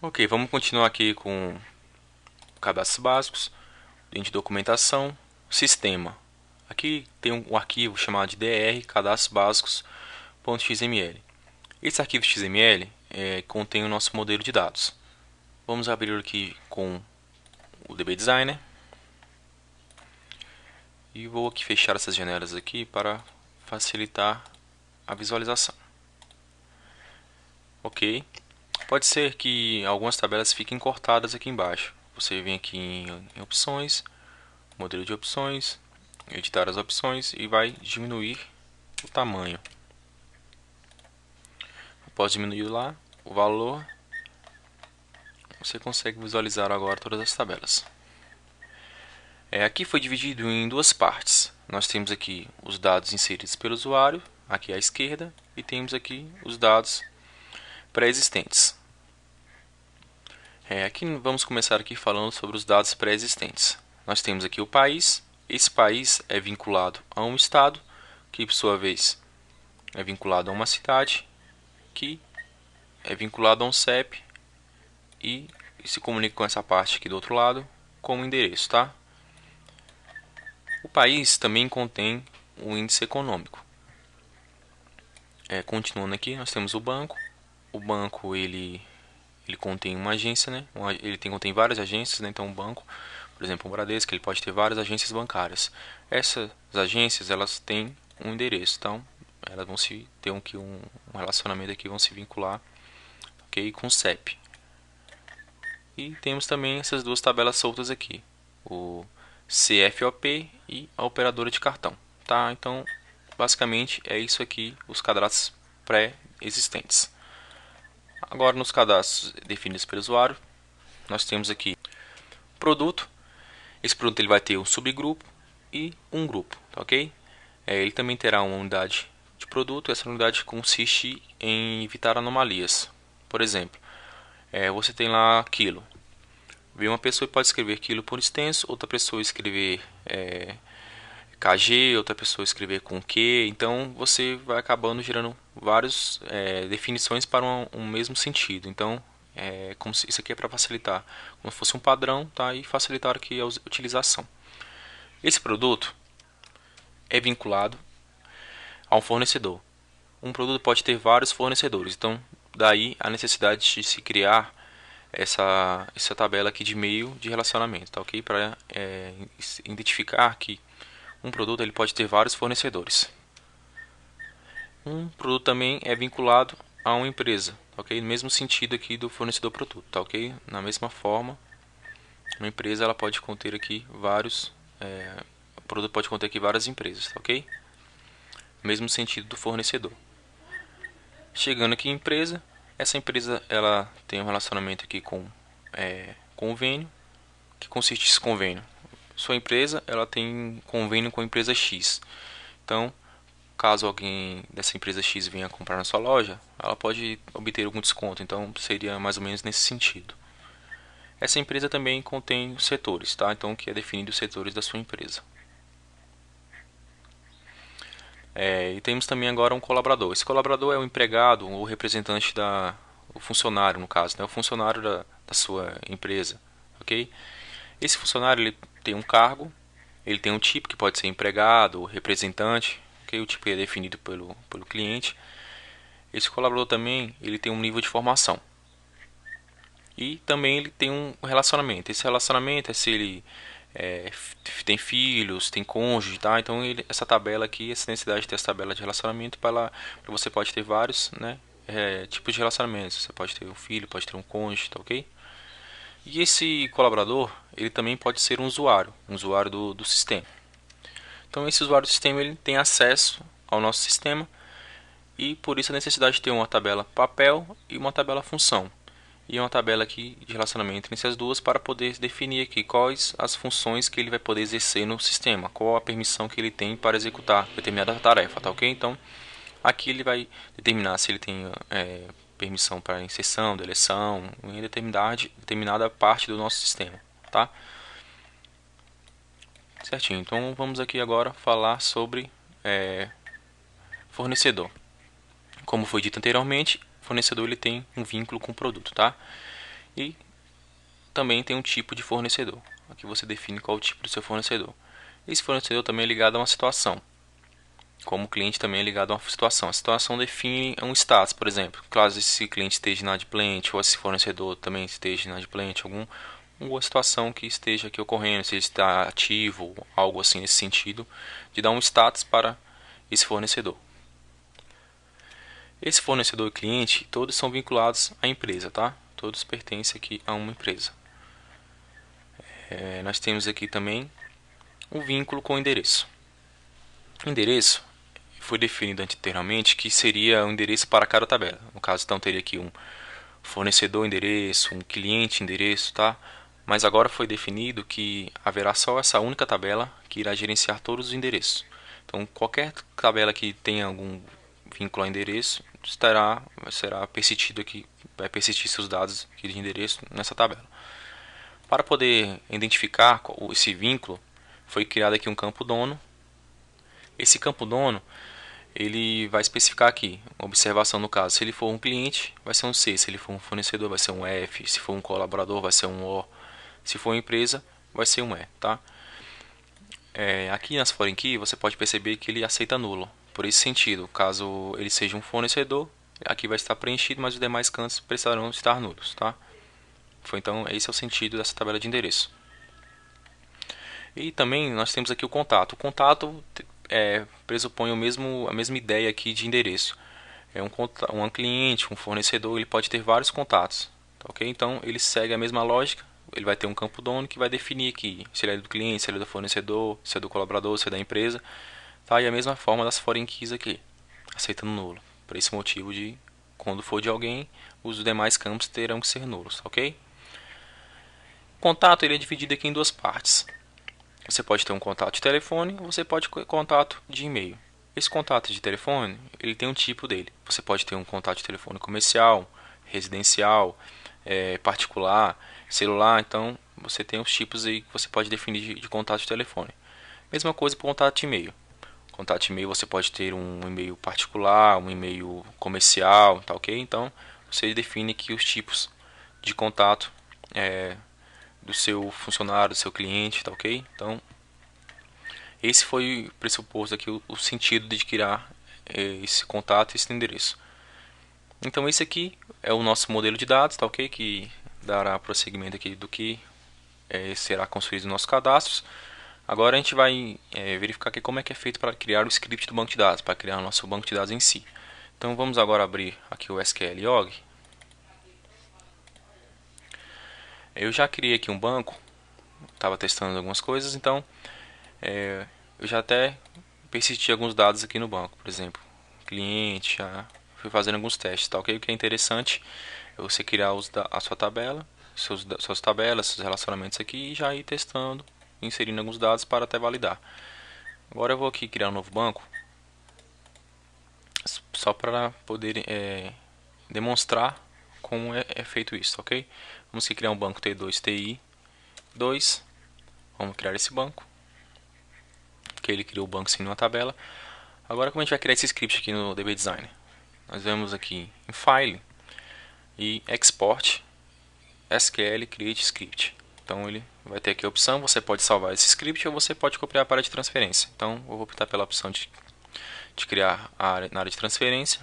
Ok, vamos continuar aqui com cadastros básicos, dentro de documentação, sistema. Aqui tem um arquivo chamado de dr cadastros básicos.xml. Esse arquivo XML contém o nosso modelo de dados. Vamos abrir aqui com o DB Designer e vou aqui fechar essas janelas aqui para facilitar a visualização. Ok. Pode ser que algumas tabelas fiquem cortadas aqui embaixo. Você vem aqui em opções, modelo de opções, editar as opções e vai diminuir o tamanho. Após diminuir lá o valor, você consegue visualizar agora todas as tabelas. Aqui foi dividido em duas partes. Nós temos aqui os dados inseridos pelo usuário, aqui à esquerda, e temos aqui os dados pré-existentes. Aqui vamos começar aqui falando sobre os dados pré-existentes. Nós temos aqui o país. Esse país é vinculado a um estado, que por sua vez é vinculado a uma cidade, que é vinculado a um CEP e se comunica com essa parte aqui do outro lado como endereço, tá? O país também contém o índice econômico. Continuando aqui, nós temos o banco. O banco ele contém uma agência, né? Contém várias agências, né? Então o banco, por exemplo, o Bradesco, ele pode ter várias agências bancárias. Essas agências, elas têm um endereço, então elas vão se ter um relacionamento aqui, vão se vincular, ok, com o CEP. E temos também essas duas tabelas soltas aqui, o CFOP e a operadora de cartão, tá? Então, basicamente é isso aqui, os cadastros pré-existentes. Agora, nos cadastros definidos pelo usuário, nós temos aqui produto. Esse produto ele vai ter um subgrupo e um grupo, tá, ok? Ele também terá uma unidade de produto. Essa unidade consiste em evitar anomalias. Por exemplo, você tem lá quilo. Vem uma pessoa e pode escrever quilo por extenso, outra pessoa escrever KG, outra pessoa escrever com Q. Então você vai acabando gerando várias definições para um mesmo sentido. Então isso aqui é para facilitar, como se fosse um padrão, tá? E facilitar aqui a utilização. Esse produto é vinculado a um fornecedor. Um produto pode ter vários fornecedores, então daí a necessidade de se criar essa tabela aqui de meio de relacionamento, tá, ok? Para identificar que um produto ele pode ter vários fornecedores. Um produto também é vinculado a uma empresa, ok? No mesmo sentido aqui do fornecedor produto, tá, ok? Na mesma forma, uma empresa ela pode conter aqui vários, o produto pode conter aqui várias empresas, tá, ok? Mesmo sentido do fornecedor. Chegando aqui em empresa, essa empresa ela tem um relacionamento aqui com convênio. Que consiste esse convênio? Sua empresa ela tem convênio com a empresa X. Então, caso alguém dessa empresa X venha comprar na sua loja, ela pode obter algum desconto. Então, seria mais ou menos nesse sentido. Essa empresa também contém os setores, tá? Então, que é definido os setores da sua empresa. E temos também agora um colaborador. Esse colaborador é o empregado ou representante o funcionário, no caso, né? O funcionário da sua empresa, ok? Esse funcionário ele tem um cargo, ele tem um tipo que pode ser empregado ou representante, ok? O tipo é definido pelo cliente. Esse colaborador também ele tem um nível de formação e também ele tem um relacionamento. Esse relacionamento é se ele tem filhos, tem cônjuge, tá? Então essa tabela aqui, essa necessidade de ter essa tabela de relacionamento para você pode ter vários, né, tipos de relacionamentos. Você pode ter um filho, pode ter um cônjuge, tá, ok? E esse colaborador, ele também pode ser um usuário do sistema. Então esse usuário do sistema ele tem acesso ao nosso sistema e por isso a necessidade de ter uma tabela papel e uma tabela função. E uma tabela aqui de relacionamento entre essas duas para poder definir aqui quais as funções que ele vai poder exercer no sistema, qual a permissão que ele tem para executar determinada tarefa, tá, ok? Então aqui ele vai determinar se ele tem permissão para inserção, deleção, em determinada parte do nosso sistema, tá? Certinho, então vamos aqui agora falar sobre fornecedor. Como foi dito anteriormente, o fornecedor ele tem um vínculo com o produto, tá? E também tem um tipo de fornecedor. Aqui você define qual o tipo do seu fornecedor. Esse fornecedor também é ligado a uma situação. Como o cliente também é ligado a uma situação. A situação define um status, por exemplo. Caso esse cliente esteja inadimplente ou esse fornecedor também esteja inadimplente, alguma situação que esteja aqui ocorrendo, se ele está ativo, algo assim nesse sentido, de dar um status para esse fornecedor. Esse fornecedor e cliente, todos são vinculados à empresa, tá? Todos pertencem aqui a uma empresa. Nós temos aqui também o vínculo com o endereço. O endereço foi definido anteriormente que seria um endereço para cada tabela. No caso, então teria aqui um fornecedor endereço, um cliente endereço, tá? Mas agora foi definido que haverá só essa única tabela que irá gerenciar todos os endereços. Então, qualquer tabela que tenha algum vínculo ao endereço será persistido aqui, vai persistir seus dados aqui de endereço nessa tabela. Para poder identificar esse vínculo, foi criado aqui um campo dono. Esse campo dono ele vai especificar aqui, uma observação no caso, se ele for um cliente, vai ser um C, se ele for um fornecedor, vai ser um F, se for um colaborador, vai ser um O, se for uma empresa, vai ser um E, tá? Aqui nas foreign key, você pode perceber que ele aceita nulo, por esse sentido, caso ele seja um fornecedor, aqui vai estar preenchido, mas os demais campos precisarão estar nulos, tá? Então, esse é o sentido dessa tabela de endereço. E também nós temos aqui o contato. O contato pressupõe a mesma ideia aqui de endereço. Um cliente, um fornecedor, ele pode ter vários contatos, tá, ok? Então ele segue a mesma lógica. Ele vai ter um campo dono que vai definir aqui se ele é do cliente, se ele é do fornecedor, se é do colaborador, se é da empresa, tá? E a mesma forma das foreign keys aqui, aceitando nulo. Por esse motivo de quando for de alguém, os demais campos terão que ser nulos, ok? O contato ele é dividido aqui em duas partes. Você pode ter um contato de telefone ou você pode ter um contato de e-mail. Esse contato de telefone, ele tem um tipo dele. Você pode ter um contato de telefone comercial, residencial, particular, celular. Então, você tem os tipos aí que você pode definir de contato de telefone. Mesma coisa para o contato de e-mail. Contato de e-mail você pode ter um e-mail particular, um e-mail comercial, tá ok? Então, você define aqui os tipos de contato do seu funcionário, do seu cliente, tá ok? Então, esse foi pressuposto aqui o sentido de criar esse contato e esse endereço. Então, esse aqui é o nosso modelo de dados, tá ok? Que dará prosseguimento aqui do que será construído nos nossos cadastros. Agora a gente vai verificar aqui como é que é feito para criar o script do banco de dados, para criar o nosso banco de dados em si. Então, vamos agora abrir aqui o SQL.org. Eu já criei aqui um banco, estava testando algumas coisas, então eu já até persisti alguns dados aqui no banco, por exemplo, cliente, já fui fazendo alguns testes, tá ok? O que é interessante é você criar a sua tabela, suas tabelas, seus relacionamentos aqui e já ir testando, inserindo alguns dados para até validar. Agora eu vou aqui criar um novo banco, só para poder demonstrar como é feito isso, ok? Vamos aqui criar um banco T2TI2, vamos criar esse banco, que ele criou o banco sim numa tabela. Agora como a gente vai criar esse script aqui no DB Designer? Nós vamos aqui em File e Export SQL Create Script. Então ele vai ter aqui a opção, você pode salvar esse script ou você pode copiar para a área de transferência. Então eu vou optar pela opção de criar na área de transferência.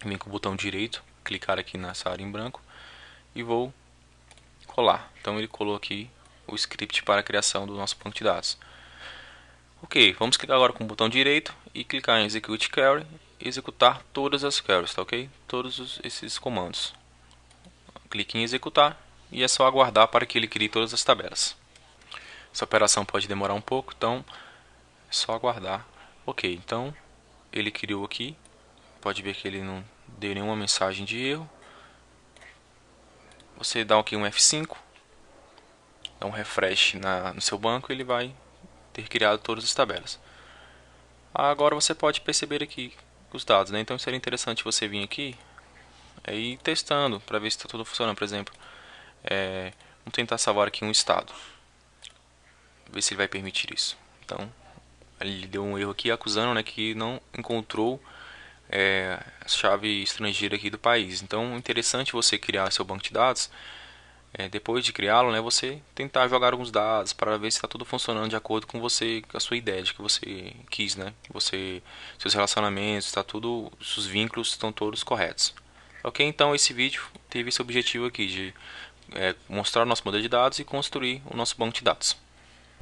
Vim com o botão direito, clicar aqui nessa área em branco e vou colar. Então ele colou aqui o script para a criação do nosso banco de dados. Ok, vamos clicar agora com o botão direito e clicar em Execute Query e executar todas as queries, tá ok? Todos esses comandos. Clique em executar e é só aguardar para que ele crie todas as tabelas. Essa operação pode demorar um pouco, então é só aguardar. Ok, então ele criou aqui, pode ver que ele não deu nenhuma mensagem de erro. Você dá aqui um F5, dá um refresh no seu banco e ele vai ter criado todas as tabelas. Agora você pode perceber aqui os dados, né? Então seria interessante você vir aqui e ir testando para ver se está tudo funcionando. Por exemplo, vamos tentar salvar aqui um estado, ver se ele vai permitir isso. Então ele deu um erro aqui acusando, né, que não encontrou a chave estrangeira aqui do país. Então é interessante você criar seu banco de dados depois de criá-lo, né, você tentar jogar alguns dados para ver se está tudo funcionando de acordo com você, com a sua ideia de que você quis, né? Você, seus relacionamentos, está tudo, seus vínculos estão todos corretos. Ok, então esse vídeo teve esse objetivo aqui de mostrar o nosso modelo de dados e construir o nosso banco de dados.